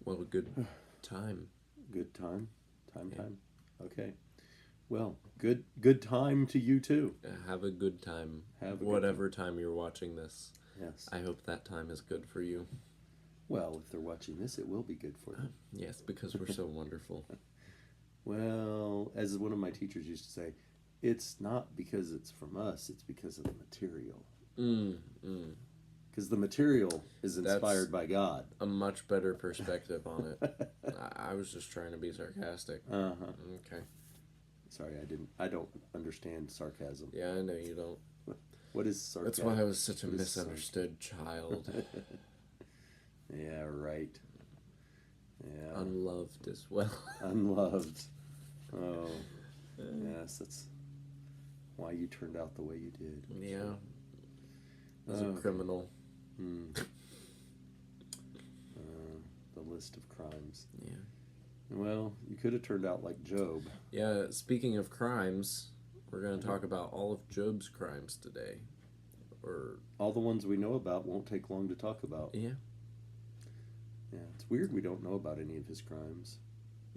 Well, a good time. Good time? Time, Yeah. time. Okay. Well, good time to you too. Have a good time. Have a good time. Whatever time you're watching this. Yes. I hope that time is good for you. Well, if they're watching this, it will be good for them. Yes, because we're so wonderful. Well, as one of my teachers used to say, it's not because it's from us, it's because of the material. Mm, mm. Because the material is That's inspired by God. a much better perspective on it. I was just trying to be sarcastic. Uh-huh. Okay. Sorry, I don't understand sarcasm. Yeah, I know you don't. What is sarcasm? That's why I was such a What is misunderstood child. Yeah, right. Yeah. Unloved as well. Unloved. Oh, yes, that's why you turned out the way you did. Yeah. As a Okay. criminal. Hmm. The list of crimes. Yeah. Well, you could have turned out like Job. Yeah, speaking of crimes, we're going to talk about all of Job's crimes today. Or, All the ones we know about won't take long to talk about. yeah. Yeah, it's weird we don't know about any of his crimes.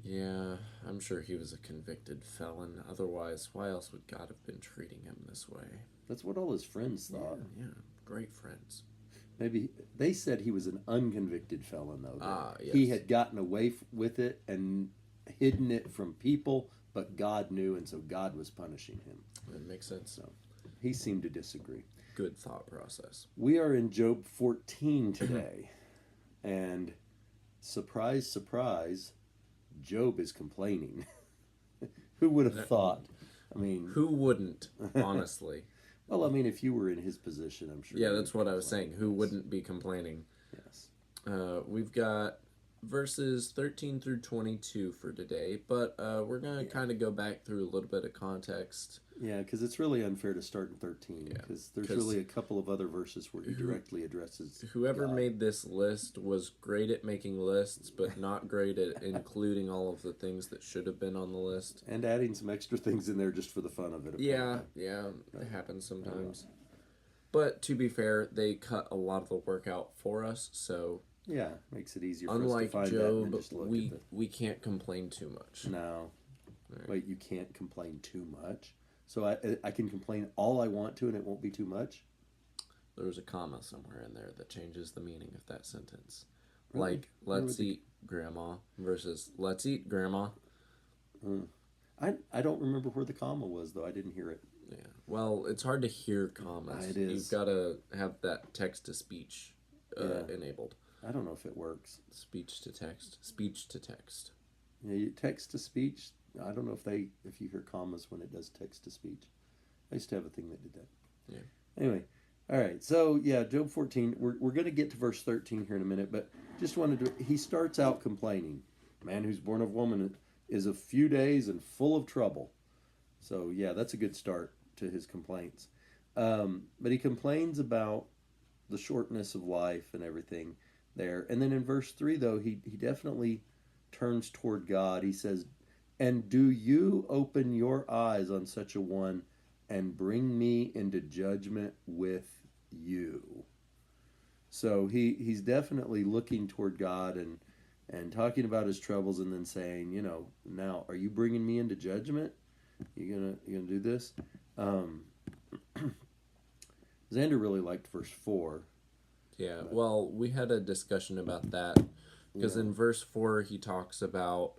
Yeah, I'm sure he was a convicted felon. Otherwise, why else would God have been treating him this way? That's what all his friends thought. Yeah, great friends. Maybe they said he was an unconvicted felon, though. Yes. He had gotten away with it and hidden it from people, but God knew, and so God was punishing him. That makes sense. So he seemed to disagree. Good thought process. We are in Job 14 today, and surprise, surprise, Job is complaining. Who would have thought? I mean, Who wouldn't, honestly? well, I mean, if you were in his position, I'm sure. Yeah, you that's would what I was complain. saying. Who wouldn't be complaining? Yes. We've got verses 13 through 22 for today, but we're going to kind of go back through a little bit of context. Yeah, because it's really unfair to start in 13, Yeah, because there's 'cause really a couple of other verses where he directly addresses Whoever God. made this list was great at making lists, but not great at including all of the things that should have been on the list. And adding some extra things in there just for the fun of it. Yeah, apparently. yeah, it happens sometimes. But to be fair, they cut a lot of the work out for us, so Yeah, makes it easier for us to unlike find that and then Job, just look we at the... we can't complain too much. No. Right. Wait, you can't complain too much? So I can complain all I want to and it won't be too much? There's a comma somewhere in there that changes the meaning of that sentence. Really? Like, Where let's would the- eat, Grandma, versus let's eat, Grandma. I don't remember where the comma was, though. I didn't hear it. Yeah. Well, it's hard to hear commas. It is. You've got to have that text to speech Yeah. enabled. I don't know if it works. Speech to text. Speech to text. Yeah, text to speech. I don't know if you hear commas when it does text to speech. I used to have a thing that did that. Yeah. Anyway, all right. So yeah, Job 14. We're going to get to verse 13 here in a minute, but just wanted to. He starts out complaining. Man who's born of woman is a few days and full of trouble. So yeah, that's a good start to his complaints. But he complains about the shortness of life and everything there. And then in verse 3, though, he definitely turns toward God. He says, "And do you open your eyes on such a one and bring me into judgment with you?" So he's definitely looking toward God and talking about his troubles and then saying, now, are you bringing me into judgment? You gonna do this? Xander really liked verse 4. Yeah. Well, we had a discussion about that because Yeah. in verse 4 he talks about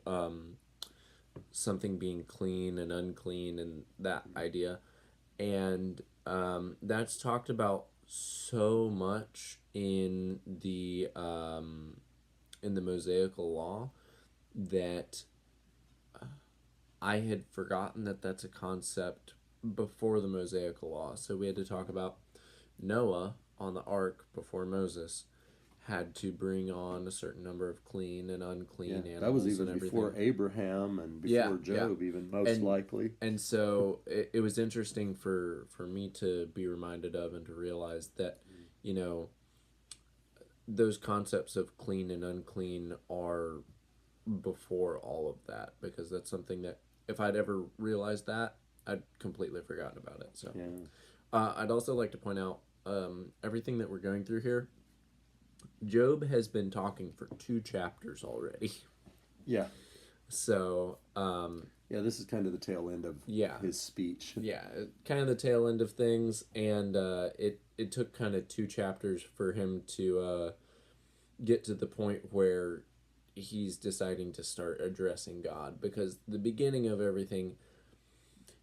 something being clean and unclean and that idea, and that's talked about so much in the Mosaical law that I had forgotten that that's a concept before the Mosaical law. So we had to talk about Noah on the ark before Moses had to bring on a certain number of clean and unclean animals. That was even and everything. before Abraham and before Yeah, Job, even most likely. And so it was interesting for me to be reminded of and to realize that, those concepts of clean and unclean are before all of that, because that's something that if I'd ever realized that, I'd completely forgotten about it. So Yeah. I'd also like to point out everything that we're going through here Job has been talking for 2 chapters already. Yeah. So, Yeah, this is kind of the tail end of yeah. his speech. Yeah, kind of the tail end of things, and it took kind of 2 chapters for him to get to the point where he's deciding to start addressing God, because the beginning of everything,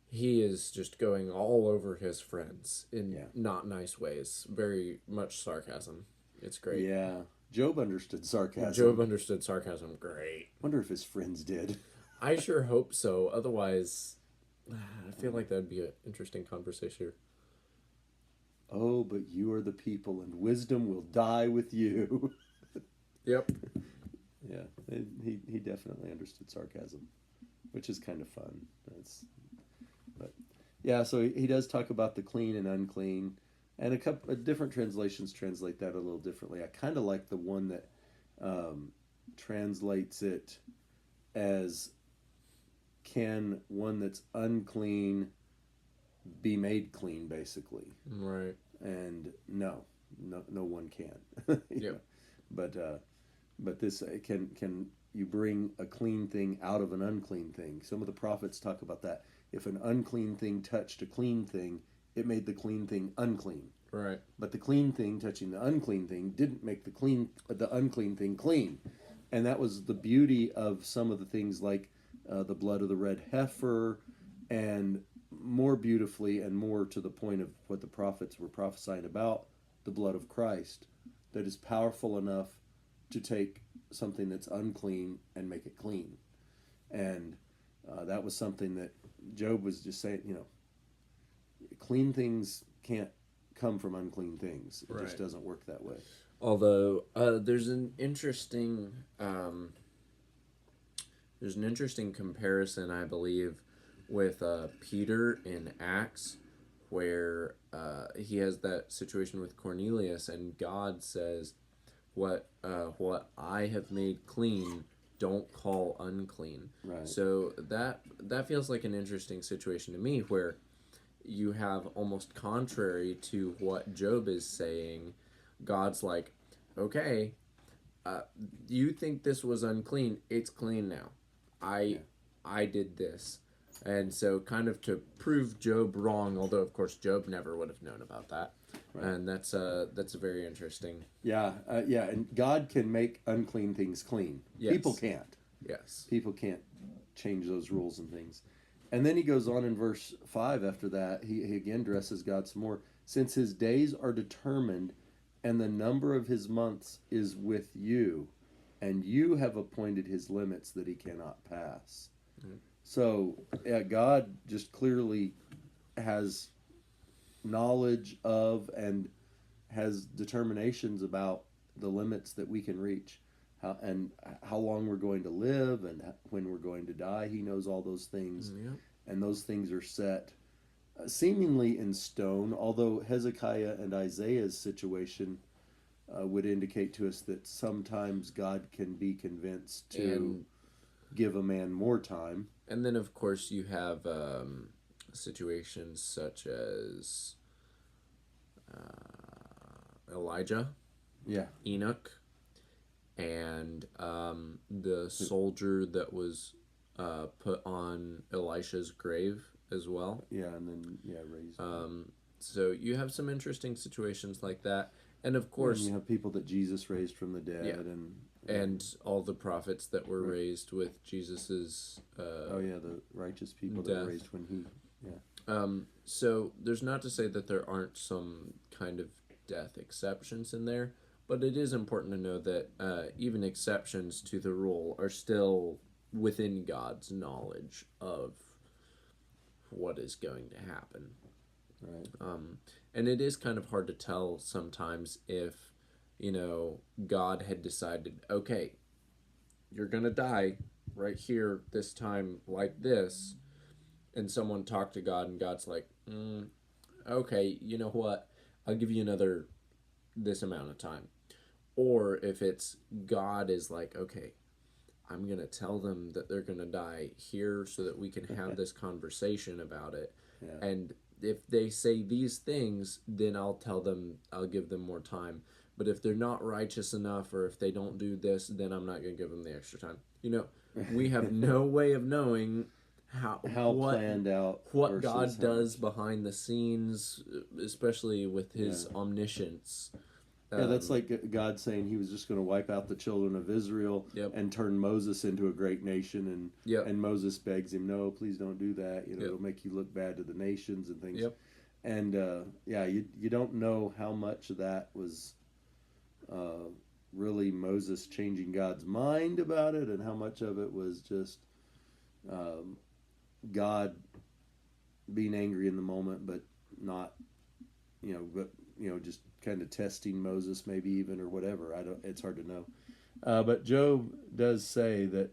he is just going all over his friends in Yeah. not nice ways, very much sarcasm. It's great. Yeah. Job understood sarcasm. Job understood sarcasm great. Wonder if his friends did. I sure hope so. Otherwise, I feel like that'd be an interesting conversation. Oh, but you are the people, and wisdom will die with you. Yep. Yeah, he definitely understood sarcasm, which is kind of fun. But yeah, so he does talk about the clean and unclean, and a couple of different translations translate that a little differently. I kind of like the one that translates it as, can one that's unclean be made clean, basically. Right. And no one can. Yep. But this can you bring a clean thing out of an unclean thing? Some of the prophets talk about that. If an unclean thing touched a clean thing, it made the clean thing unclean. Right. But the clean thing touching the unclean thing didn't make the unclean thing clean. And that was the beauty of some of the things like the blood of the red heifer, and more beautifully and more to the point of what the prophets were prophesying about, the blood of Christ, that is powerful enough to take something that's unclean and make it clean. And that was something that Job was just saying, clean things can't come from unclean things. It just doesn't work that way. Although there's an interesting comparison, I believe, with Peter in Acts, where he has that situation with Cornelius, and God says, "What I have made clean, don't call unclean." Right. So that feels like an interesting situation to me, where you have, almost contrary to what Job is saying, God's like, okay, you think this was unclean, it's clean now. I did this. And so, kind of to prove Job wrong, although of course Job never would have known about that. Right. And that's very interesting. Yeah, and God can make unclean things clean. Yes. People can't. Yes. People can't change those rules and things. And then he goes on in verse 5 after that. He again addresses God some more. Since his days are determined and the number of his months is with you, and you have appointed his limits that he cannot pass. Mm-hmm. So, God just clearly has knowledge of and has determinations about the limits that we can reach, how long we're going to live and when we're going to die. He knows all those things, and those things are set seemingly in stone, although Hezekiah and Isaiah's situation would indicate to us that sometimes God can be convinced to give a man more time. And then, of course, you have situations such as Elijah, Enoch, and the soldier that was put on Elisha's grave as well. Yeah, and then raised. So you have some interesting situations like that, and of course you have people that Jesus raised from the dead, and all the prophets that were raised with Jesus's. The righteous people that were raised when he. So there's not to say that there aren't some kind of death exceptions in there, but it is important to know that even exceptions to the rule are still within God's knowledge of what is going to happen. Right. And it is kind of hard to tell sometimes if, God had decided, okay, you're going to die right here this time like this, and someone talked to God and God's like, okay, you know what? I'll give you this amount of time. Or if it's God is like, okay, I'm going to tell them that they're going to die here so that we can have this conversation about it. Yeah. And if they say these things, then I'll give them more time. but if they're not righteous enough, or if they don't do this, then I'm not going to give them the extra time. We have no way of knowing how planned out what God does behind the scenes, especially with his omniscience. Yeah, that's like God saying he was just going to wipe out the children of Israel and turn Moses into a great nation. And Moses begs him, no, please don't do that. It'll make you look bad to the nations and things. And you don't know how much of that was really Moses changing God's mind about it, and how much of it was just God being angry in the moment, but not, just kind of testing Moses, maybe even, or whatever. It's hard to know. But Job does say that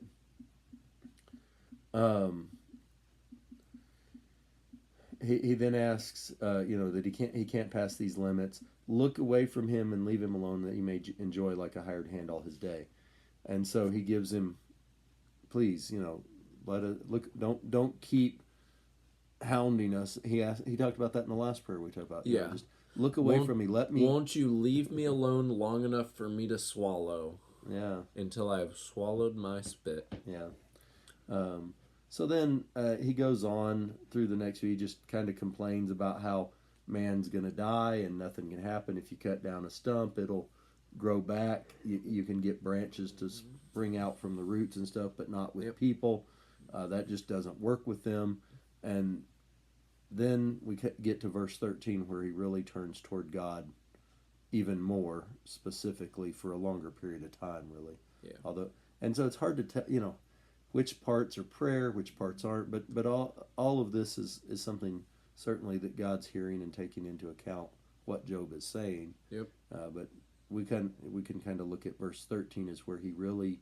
he then asks, that he can't pass these limits. Look away from him and leave him alone, that he may enjoy like a hired hand all his day. And so he gives him, please, let us look. Don't keep hounding us. He talked about that in the last prayer we talked about. Just look away from me. Won't you leave me alone long enough for me to swallow? Yeah. Until I have swallowed my spit. Yeah. So then he goes on through the next few. He just kind of complains about how man's going to die and nothing can happen. If you cut down a stump, it'll grow back. You can get branches to spring out from the roots and stuff, but not with people. That just doesn't work with them. And then we get to verse 13, where he really turns toward God even more specifically for a longer period of time, really. Yeah. And so it's hard to tell, which parts are prayer, which parts aren't. But all of this is something certainly that God's hearing and taking into account what Job is saying. Yep. But we can kind of look at verse 13 as where he really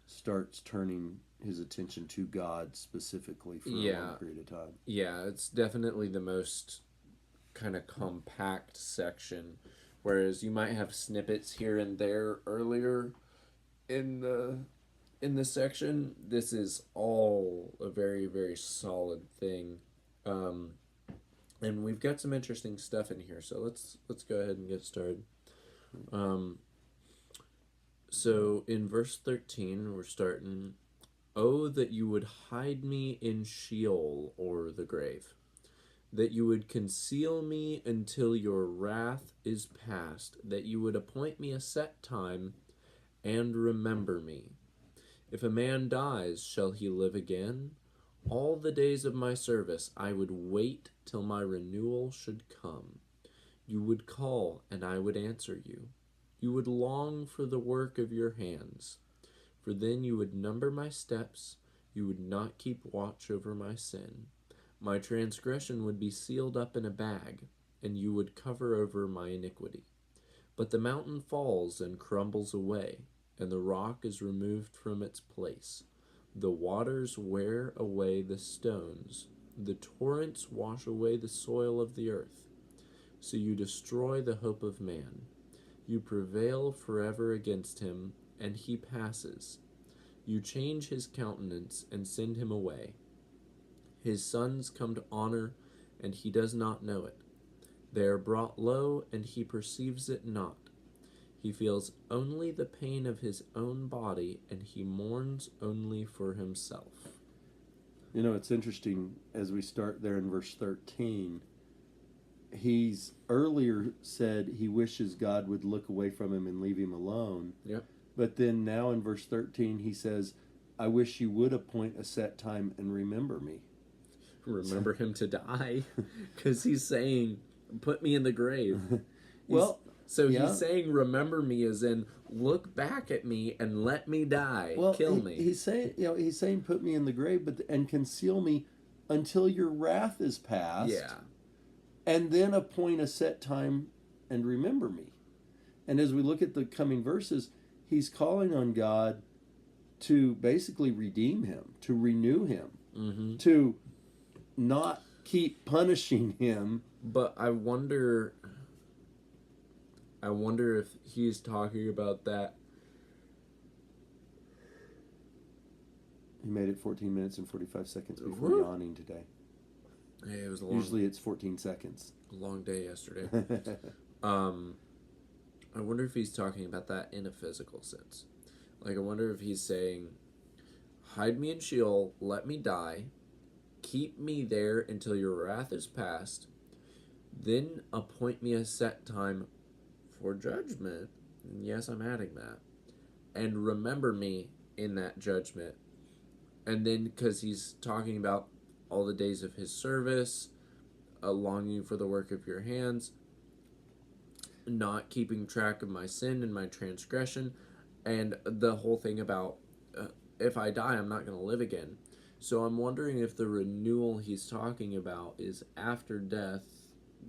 starts turning his attention to God specifically for a long period of time. Yeah, it's definitely the most kind of compact section, whereas you might have snippets here and there earlier in the section. This is all a very, very solid thing. And we've got some interesting stuff in here, so let's go ahead and get started. So in verse 13, we're starting, "Oh, that you would hide me in Sheol, or the grave, that you would conceal me until your wrath is past, that you would appoint me a set time and remember me. If a man dies, shall he live again? All the days of my service I would wait till my renewal should come. You would call, and I would answer you. You would long for the work of your hands. For then you would number my steps. You would not keep watch over my sin. My transgression would be sealed up in a bag, and you would cover over my iniquity. But the mountain falls and crumbles away, and the rock is removed from its place. The waters wear away the stones. The torrents wash away the soil of the earth. So you destroy the hope of man. You prevail forever against him, and he passes. You change his countenance and send him away. His sons come to honor, and he does not know it. They are brought low, and he perceives it not. He feels only the pain of his own body, and he mourns only for himself." It's interesting as we start there in verse 13. He's earlier said he wishes God would look away from him and leave him alone. Yep. But then now in verse 13 he says, I wish you would appoint a set time and remember me. Remember him to die? Because he's saying, put me in the grave. He's saying, remember me as in, look back at me and let me die. Kill me. He's saying, put me in the grave, and conceal me until your wrath is past. Yeah. And then appoint a set time and remember me. And as we look at the coming verses, he's calling on God to basically redeem him, to renew him, to not keep punishing him. But I wonder if he's talking about that. He made it 14 minutes and 45 seconds before yawning today. Hey, it was Usually it's 14 seconds. A long day yesterday. I wonder if he's talking about that in a physical sense. Like, I wonder if he's saying, hide me in Sheol, let me die, keep me there until your wrath is past, then appoint me a set time for judgment. And yes, I'm adding that. And remember me in that judgment. And then, because he's talking about all the days of his service, a longing for the work of your hands, not keeping track of my sin and my transgression, and the whole thing about if I die, I'm not going to live again. So I'm wondering if the renewal he's talking about is after death,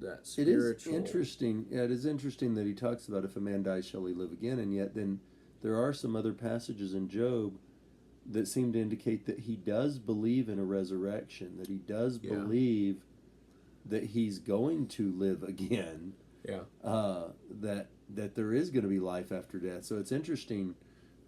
that spiritual. It is interesting. Yeah, it is interesting that he talks about if a man dies, shall he live again? And yet, then there are some other passages in Job that seem to indicate that he does believe in a resurrection, that he does believe that he's going to live again. Yeah. That there is going to be life after death. So it's interesting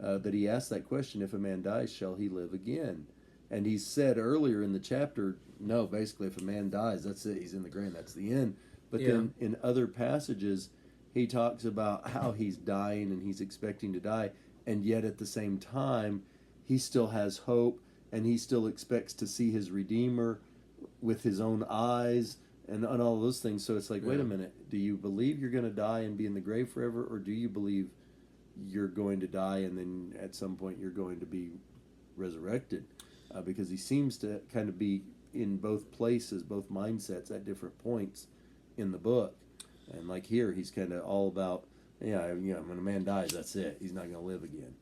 that he asked that question: if a man dies, shall he live again? And he said earlier in the chapter, no, basically, if a man dies, that's it. He's in the grave. That's the end. But then in other passages, he talks about how he's dying and he's expecting to die, and yet at the same time, he still has hope and he still expects to see his Redeemer with his own eyes and all those things. So it's like, wait a minute, do you believe you're going to die and be in the grave forever, or do you believe you're going to die and then at some point you're going to be resurrected? Because he seems to kind of be in both places, both mindsets at different points in the book. And like here, he's kind of all about, when a man dies, that's it. He's not going to live again.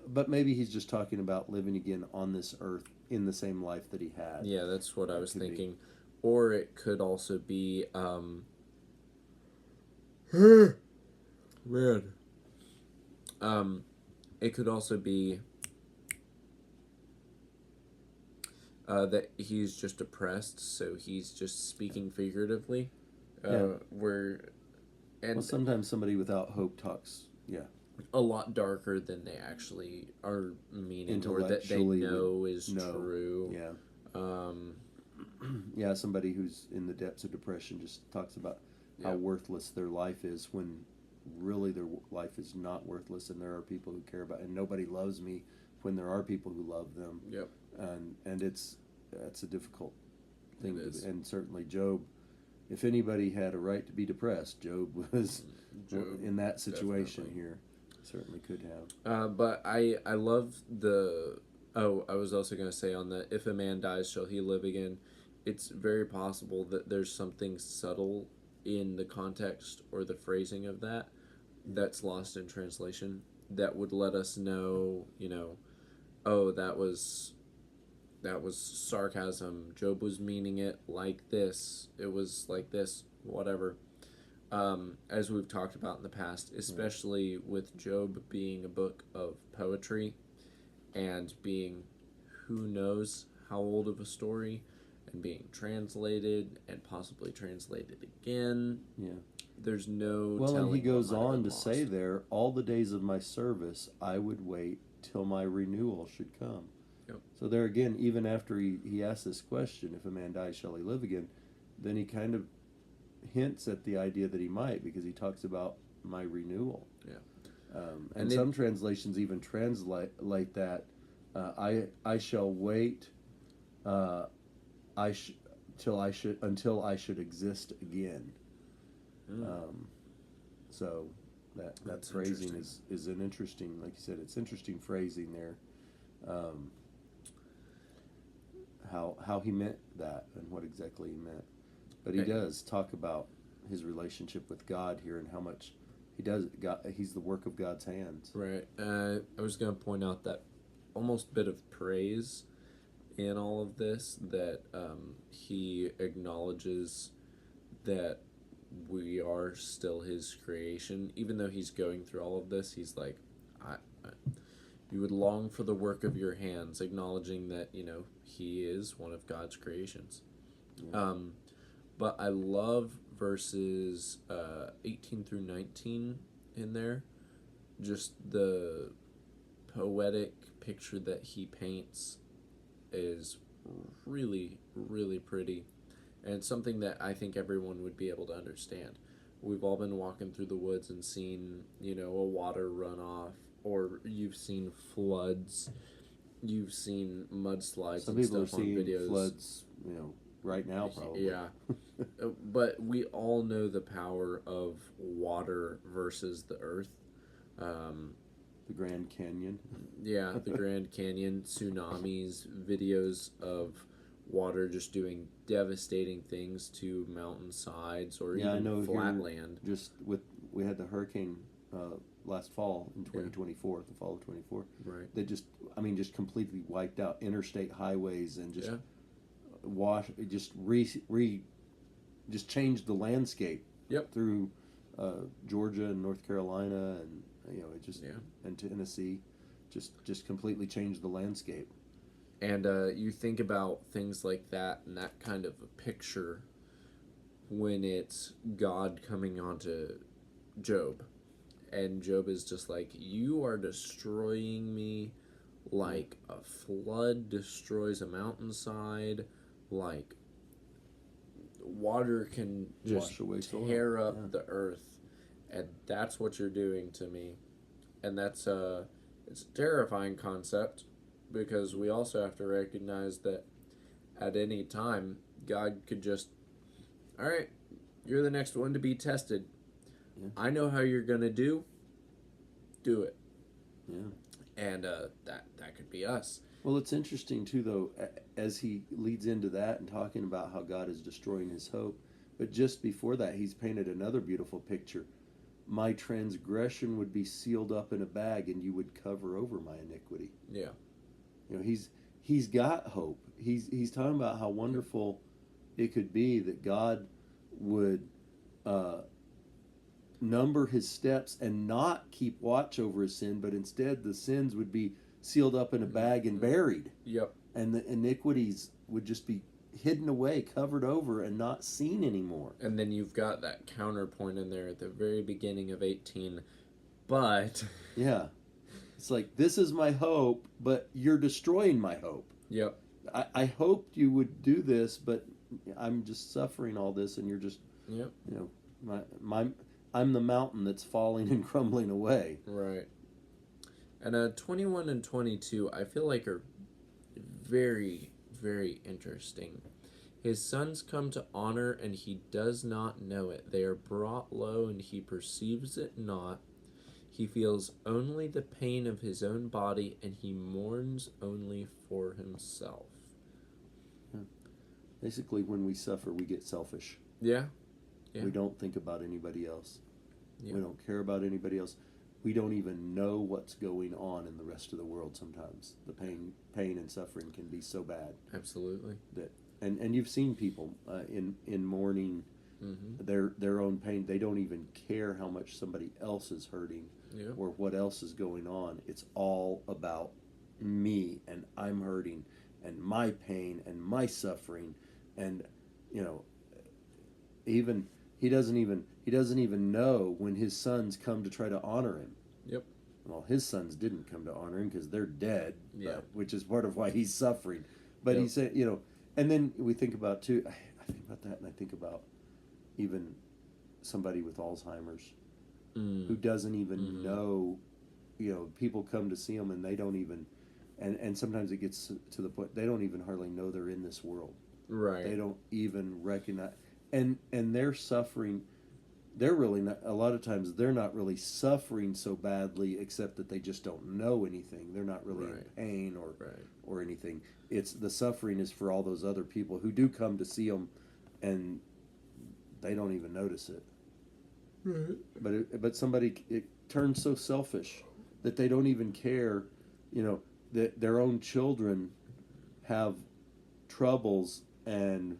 But maybe he's just talking about living again on this earth in the same life that he had. Yeah, that's what I was thinking. Or it could also be, man. It could also be that he's just depressed, so he's just speaking figuratively. Sometimes somebody without hope talks, a lot darker than they actually are meaning, or that they know is true. Somebody who's in the depths of depression just talks about how worthless their life is, when really their life is not worthless, and there are people who care about, and nobody loves me, when there are people who love them. And that's a difficult thing to do. And certainly Job, if anybody had a right to be depressed, Job was in that situation. Definitely. Here certainly could have. But I love the I was also going to say on the if a man dies, shall he live again? It's very possible that there's something subtle in the context or the phrasing of that that's lost in translation that would let us know, that was sarcasm. Job was meaning it like this. It was like this, whatever. As we've talked about in the past, especially with Job being a book of poetry and being who knows how old of a story, and being translated and possibly translated again. There's no telling. And he goes on to say there, all the days of my service I would wait till my renewal should come. So there again, even after he asks this question, if a man dies, shall he live again? Then he kind of hints at the idea that he might, because he talks about my renewal. And some translations even translate that I shall wait until I should exist again. So that phrasing is an interesting, like you said, it's interesting phrasing there. How he meant that and what exactly he meant. But he does talk about his relationship with God here and how much he's the work of God's hands. Right. I was going to point out that almost bit of praise in all of this, that he acknowledges that we are still his creation. Even though he's going through all of this, he's like, you would long for the work of your hands, acknowledging that, he is one of God's creations. But I love verses 18 through 19 in there. Just the poetic picture that he paints is really, really pretty, and something that I think everyone would be able to understand. we've all been walking through the woods and seen, a water runoff, or you've seen floods, you've seen mudslides Some and people are stuff on seeing videos. floods, right now probably. Yeah. But we all know the power of water versus the earth. Um, The Grand Canyon. yeah, the Grand Canyon, tsunamis, videos of water just doing devastating things to mountainsides or Yeah, I even know flat here, land. just we had the hurricane last fall in 2024, the fall of 24. Right. That just completely wiped out interstate highways and just Yeah. just changed the landscape. Yep. Through Georgia and North Carolina, and it just Yeah. and Tennessee, just completely changed the landscape. And you think about things like that and that kind of a picture when it's God coming onto Job. And Job is just like, you are destroying me like a flood destroys a mountainside, like water can just Wash away soil. tear up Yeah. the earth. And that's what you're doing to me. And that's it's a terrifying concept, because we also have to recognize that at any time God could just, all right, you're the next one to be tested. Yeah. I know how you're gonna do it. Yeah. And that could be us. Well, it's interesting too, though, as he leads into that and talking about how God is destroying his hope. But just before that, he's painted another beautiful picture. My transgression would be sealed up in a bag, and you would cover over my iniquity. Yeah. He's got hope. He's talking about how wonderful it could be that God would number his steps and not keep watch over his sin, but instead the sins would be sealed up in a bag and buried. Yep. And the iniquities would just be hidden away, covered over, and not seen anymore. And then you've got that counterpoint in there at the very beginning of 18. But Yeah. It's like, this is my hope, but you're destroying my hope. yep. I hoped you would do this, but I'm just suffering all this, and you're just, Yep. I'm the mountain that's falling and crumbling away. Right. And 21 and 22, I feel like are very, very interesting. His sons come to honor, and he does not know it. They are brought low, and he perceives it not. He feels only the pain of his own body, and he mourns only for himself. Basically, when we suffer, we get selfish. Yeah. Yeah. We don't think about anybody else. Yeah. We don't care about anybody else. We don't even know what's going on in the rest of the world sometimes. The pain and suffering can be so bad. Absolutely. And you've seen people in mourning their own pain. They don't even care how much somebody else is hurting or what else is going on. It's all about me, and I'm hurting, and my pain and my suffering, and even he doesn't even know when his sons come to try to honor him. Yep. Well, his sons didn't come to honor him because they're dead. Yeah. Which is part of why he's suffering. But he said, and then we think about too. I think about that, and I think about even somebody with Alzheimer's who doesn't even know. People come to see them, and they don't even. And sometimes it gets to the point they don't even hardly know they're in this world. Right. They don't even recognize, and they're suffering. They're really not. A lot of times, they're not really suffering so badly, except that they just don't know anything. They're not really in pain or anything. It's the suffering is for all those other people who do come to see them, and they don't even notice it. Right. But somebody it turns so selfish that they don't even care. That their own children have troubles, and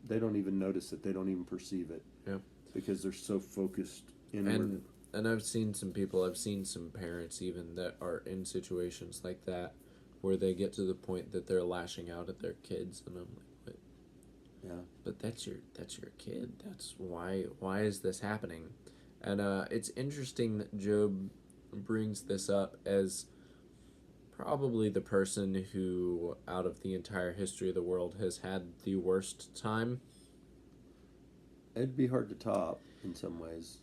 they don't even notice it. They don't even perceive it. Yeah. Because they're so focused inward. And I've seen some parents even that are in situations like that where they get to the point that they're lashing out at their kids, and I'm like, what? Yeah. But that's your kid. That's why is this happening? And it's interesting that Job brings this up as probably the person who, out of the entire history of the world, has had the worst time. It'd be hard to top. in some ways.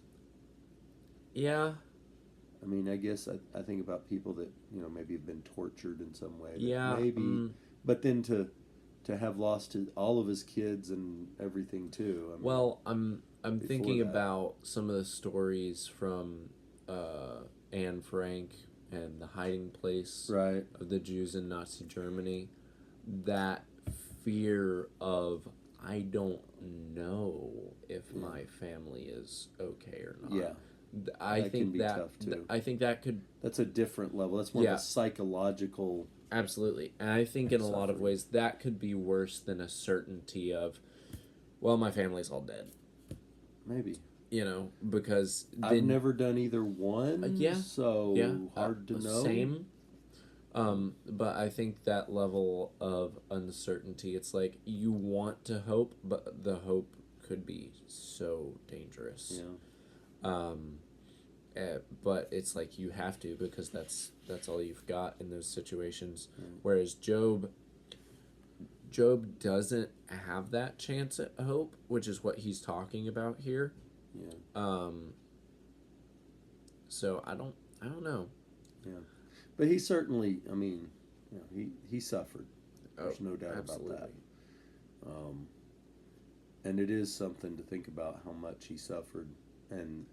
Yeah, I mean, I guess I think about people that, maybe have been tortured in some way. That yeah. maybe, but then to have lost all of his kids and everything too. I mean, Well, I'm before thinking that. about some of the stories from Anne Frank and the hiding place Right. of the Jews in Nazi Germany. That fear of I don't know if Yeah. my family is okay or not. Yeah. I That can think be tough too. I think that could That's a different level. That's more of yeah, a psychological absolutely. And I think in a lot of suffering. ways that could be worse than a certainty of well, my family's all dead. Maybe. Because I've then never done either one, yeah, yeah, so hard to know. same. But I think that level of uncertainty, it's like you want to hope, but the hope could be so dangerous. Yeah. Um, but it's like you have to because that's all you've got in those situations. Right. Whereas Job doesn't have that chance at hope, which is what he's talking about here. Yeah. So I don't know. Yeah. But he certainly, I mean, he suffered. There's Oh, no doubt absolutely. about that. And it is something to think about how much he suffered, and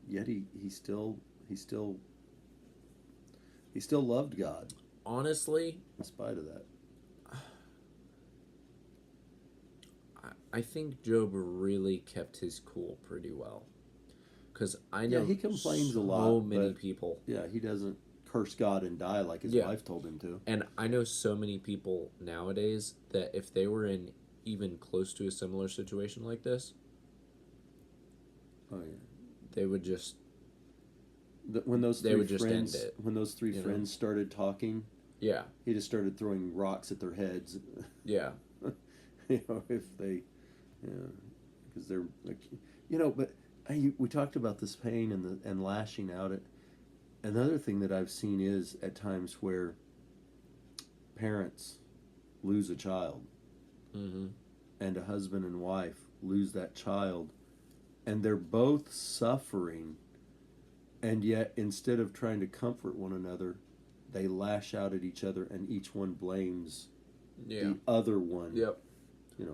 yet he still loved God Honestly, in spite of that. I think Job really kept his cool pretty well. Because I know he complains so a lot, many but people. yeah, he doesn't curse God and die like his Yeah. wife told him to. And I know so many people nowadays that if they were in even close to a similar situation like this, Oh yeah. they would just When those They three would just end friends, it, when those three you know? friends started talking, yeah, he just started throwing rocks at their heads. yeah, If they, because they're like, but we talked about this pain and lashing out at. Another thing that I've seen is at times where parents lose a child, mm-hmm. and a husband and wife lose that child, and they're both suffering, and yet instead of trying to comfort one another, they lash out at each other, and each one blames Yeah. the other one. Yep.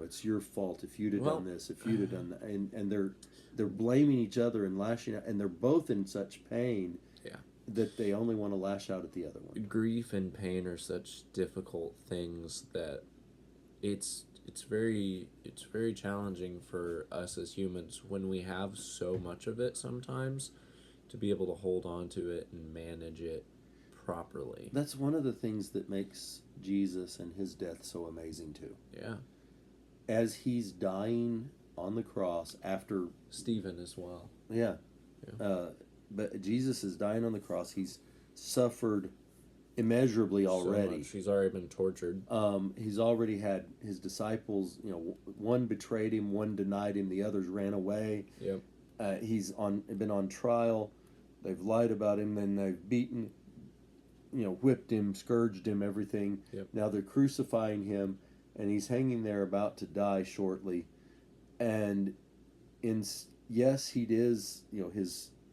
It's your fault if you'd have Well, done this, if you'd have done that, and they're blaming each other and lashing out, and they're both in such pain. Yeah. That they only want to lash out at the other one. Grief and pain are such difficult things that it's very challenging for us as humans when we have so much of it sometimes to be able to hold on to it and manage it properly. That's one of the things that makes Jesus and his death so amazing too. Yeah. As he's dying on the cross after Stephen as well. yeah. Yeah. But Jesus is dying on the cross. He's suffered immeasurably already. So much. He's already been tortured. He's already had his disciples. One betrayed him, one denied him, the others ran away. Yep. He's been on trial. They've lied about him, and they've beaten, whipped him, scourged him, everything. Yep. Now they're crucifying him, and he's hanging there about to die shortly. And yes, he is.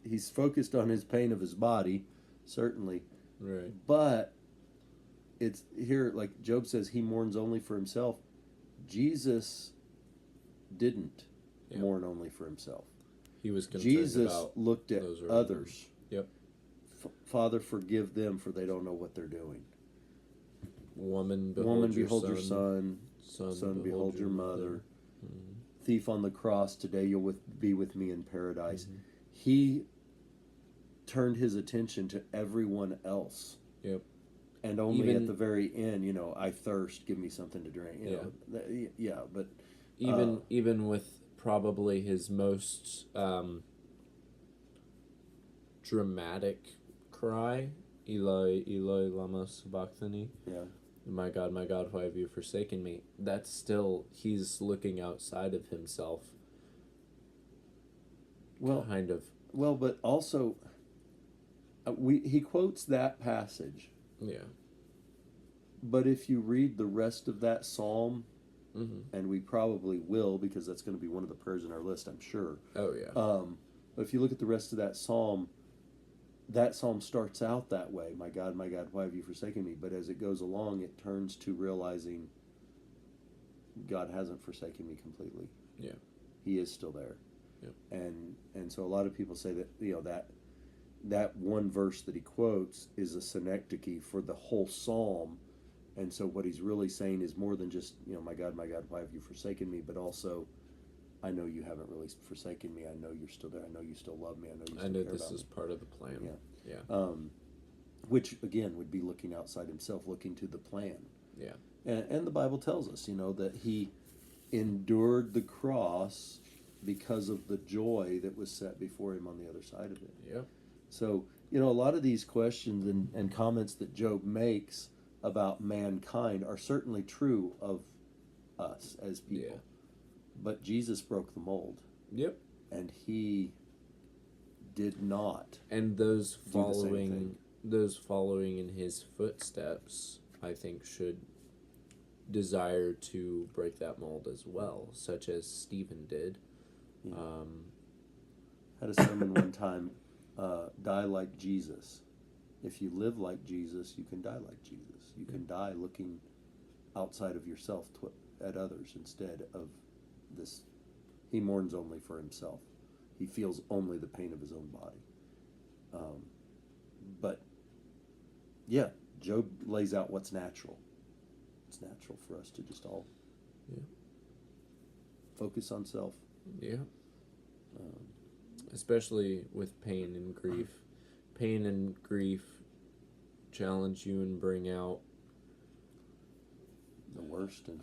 He's focused on his pain of his body, certainly. Right. But it's here, like Job says, he mourns only for himself. Jesus didn't mourn only for himself. He was concerned Jesus about looked at those others. Yep. Father, forgive them, for they don't know what they're doing. Woman, behold your son. Son, behold your mother. Mm-hmm. Thief on the cross, today you'll be with me in paradise. Mm-hmm. He turned his attention to everyone else. Yep. And only at the very end, I thirst, give me something to drink. But even with probably his most dramatic cry, Eloi, Eloi, lama sabachthani. Yeah. My God, why have you forsaken me? That's still, he's looking outside of himself. Well, kind of. Well, but also, he quotes that passage. Yeah. But if you read the rest of that psalm, and we probably will because that's going to be one of the prayers in our list, I'm sure. Oh yeah. But if you look at the rest of that psalm starts out that way, my God, why have you forsaken me? But as it goes along, it turns to realizing God hasn't forsaken me completely. Yeah. He is still there. Yeah. And so a lot of people say that, that one verse that he quotes is a synecdoche for the whole psalm. And so what he's really saying is more than just, my God, why have you forsaken me? But also, I know you haven't really forsaken me. I know you're still there. I know you still love me. I know you still care about me. This is part of the plan. Yeah. Which, again, would be looking outside himself, looking to the plan. Yeah. And the Bible tells us, that he endured the cross because of the joy that was set before him on the other side of it. Yeah. So, a lot of these questions and comments that Job makes about mankind are certainly true of us as people. Yeah. But Jesus broke the mold. Yep. And he did not. And those following in his footsteps, I think, should desire to break that mold as well, such as Stephen did. Yeah. Had a sermon one time, die like Jesus. If you live like Jesus, you can die like Jesus. You can die looking outside of yourself at others instead of this. He mourns only for himself. He feels only the pain of his own body. But yeah, Job lays out what's natural. It's natural for us to just all focus on self. Yeah. Especially with pain and grief. Pain and grief challenge you and bring out the worst and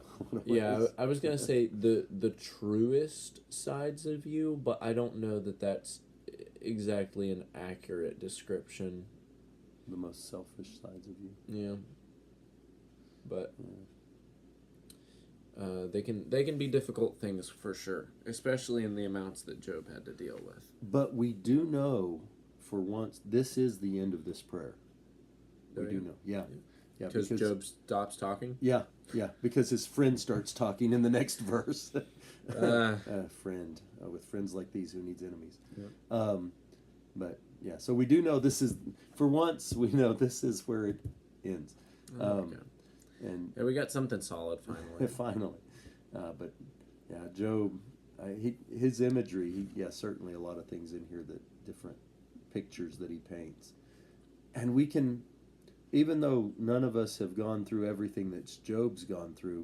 I was gonna say the truest sides of you, but I don't know that that's exactly an accurate description. The most selfish sides of you. Yeah. But they can be difficult things for sure, especially in the amounts that Job had to deal with. But we do know, for once, this is the end of this prayer. We do know, yeah, because Job stops talking. Yeah, because his friend starts talking in the next verse. Friend, with friends like these, who needs enemies? Yeah. But yeah, so we do know this is, for once, we know this is where it ends. And we got something solid finally. Finally, but yeah, Job, his imagery, certainly a lot of things in here, that different pictures that he paints, and we can, even though none of us have gone through everything that Job's gone through,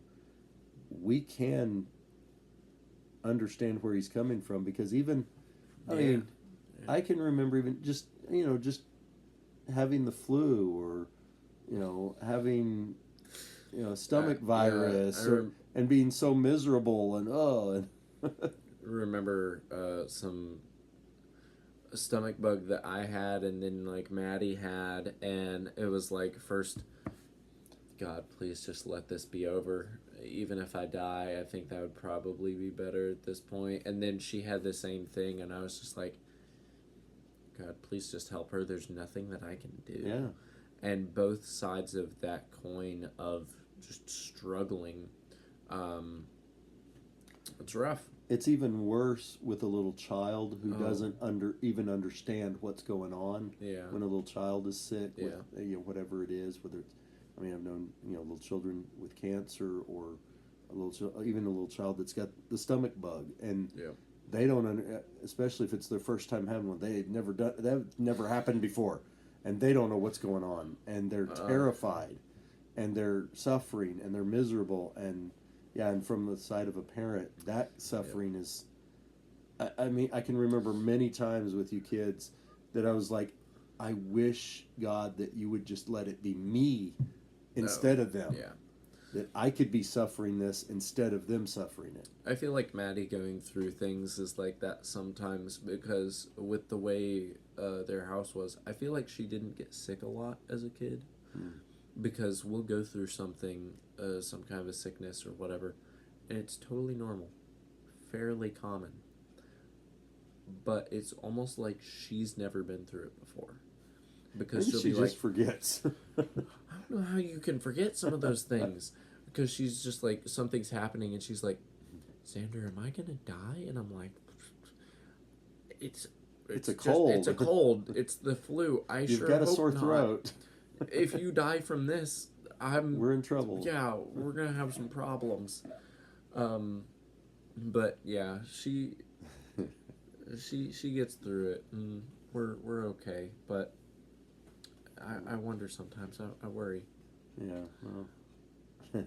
we can understand where he's coming from, because even, I can remember even just having the flu, or having stomach virus, and being so miserable, and remember some stomach bug that I had, and then like Maddie had, and it was like, first, God, please just let this be over. Even if I die, I think that would probably be better at this point. And then she had the same thing, and I was just like, God, please just help her. There's nothing that I can do. Yeah. And both sides of that coin of just struggling, it's rough. It's even worse with a little child who doesn't even understand what's going on. Yeah. When a little child is sick with whatever it is, whether it's, I've known little children with cancer, or even a little child that's got the stomach bug, and they don't, especially if it's their first time having one. They've never happened before, and they don't know what's going on, and they're terrified, and they're suffering, and they're miserable, and from the side of a parent, that suffering is, I can remember many times with you kids that I was like, I wish, God, that you would just let it be me instead of them. Yeah. That I could be suffering this instead of them suffering it. I feel like Maddie going through things is like that sometimes, because with the way their house was, I feel like she didn't get sick a lot as a kid. Because we'll go through something, some kind of a sickness or whatever, and it's totally normal, fairly common. But it's almost like she's never been through it before. Because Maybe she'll she be just forgets. I don't know how you can forget some of those things. because she's just like, something's happening, and she's like, Xander, am I gonna die? And I'm like, it's It's a cold. It's a cold. It's the flu. You've got a hope sore not. throat. If you die from this, We're in trouble. Yeah, we're gonna have some problems. But yeah, she gets through it, and we're okay. But I wonder sometimes. I worry. Yeah. Well,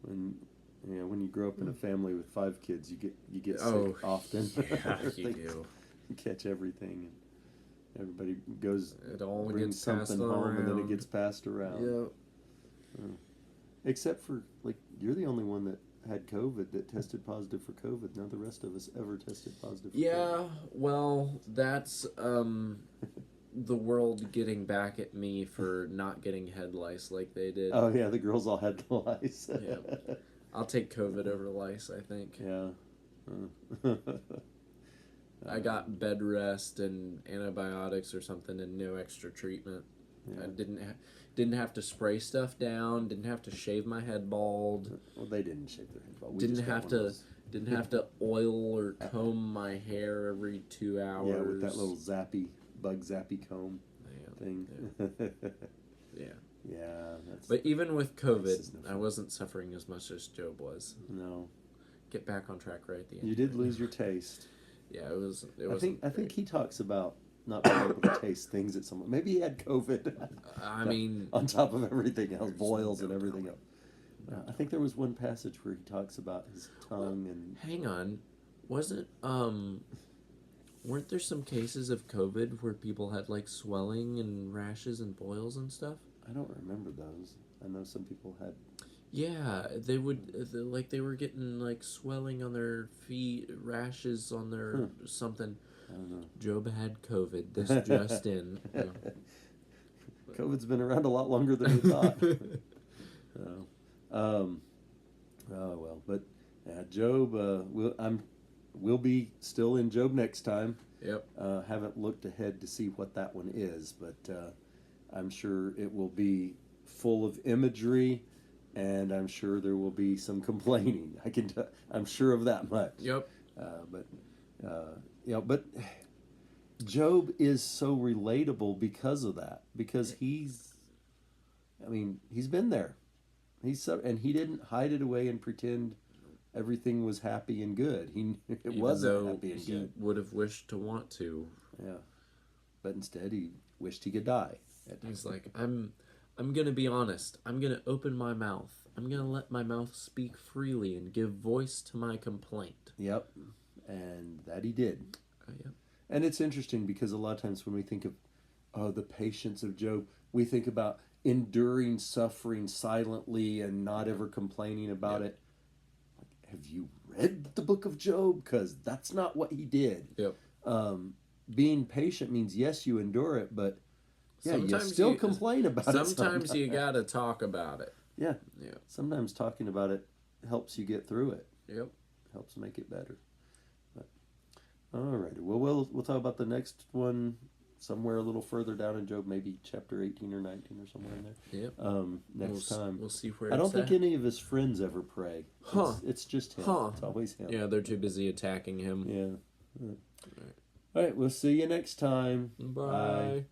when you grow up in a family with 5 kids, you get sick often. Yeah, you do. You catch everything, and everybody goes. It all brings gets something passed home, and then it around. gets passed around. Yeah. Except for, like, you're the only one that had COVID that tested positive for COVID. None of the rest of us ever tested positive for COVID. Yeah, well, that's the world getting back at me for not getting head lice like they did. Oh, yeah, the girls all had the lice. Yeah. I'll take COVID over lice, I think. Yeah. I got bed rest and antibiotics or something and no extra treatment. Yeah. I didn't have to spray stuff down, didn't have to shave my head bald. Well, they didn't shave their head bald. We Didn't just got have one to of those. didn't have to oil or comb my hair every 2 hours. Yeah, with that little bug zappy comb thing. Yeah. Yeah, But even with This COVID, is no I fun. wasn't suffering as much as Job was. No, Get back on track right at the end. you did lose your taste. Yeah, it was. I think he talks about not being able to taste things at someone. Maybe he had COVID. I mean, on top of everything else, there's boils and no everything telling. else. I think there was one passage where he talks about his tongue and. hang on, wasn't weren't there some cases of COVID where people had like swelling and rashes and boils and stuff? I don't remember those. I know some people had. Yeah, they would like they were getting like swelling on their feet, rashes on their something. I don't know. Job had COVID. This just in. COVID's been around a lot longer than we thought. Oh well, but Job. We'll be still in Job next time. Yep. Haven't looked ahead to see what that one is, but I'm sure it will be full of imagery, and I'm sure there will be some complaining. I'm sure of that much. Yep. But Job is so relatable because of that. Because he's been there. And he didn't hide it away and pretend everything was happy and good. It wasn't happy and he good. would have wished to want to. Yeah, but instead he wished he could die. He's like, I'm gonna be honest. I'm gonna open my mouth. I'm gonna let my mouth speak freely and give voice to my complaint. Yep, and that he did. Yep. And it's interesting because a lot of times when we think of the patience of Job, we think about enduring suffering silently and not ever complaining about it. Have you read the book of Job? Because that's not what he did. Yep. Being patient means, yes, you endure it, but you Sometimes still complain about it. Sometimes you gotta talk about it. Yeah. Yeah. Sometimes talking about it helps you get through it. Yep. Helps make it better. But, all right. Well, we'll talk about the next one somewhere a little further down in Job, maybe chapter 18 or 19 or somewhere in there. Yep. Next time. We'll see where I don't it's think at. any of his friends ever pray. Huh. It's just him. Huh. It's always him. Yeah, they're too busy attacking him. Yeah. All right. We'll see you next time. Bye.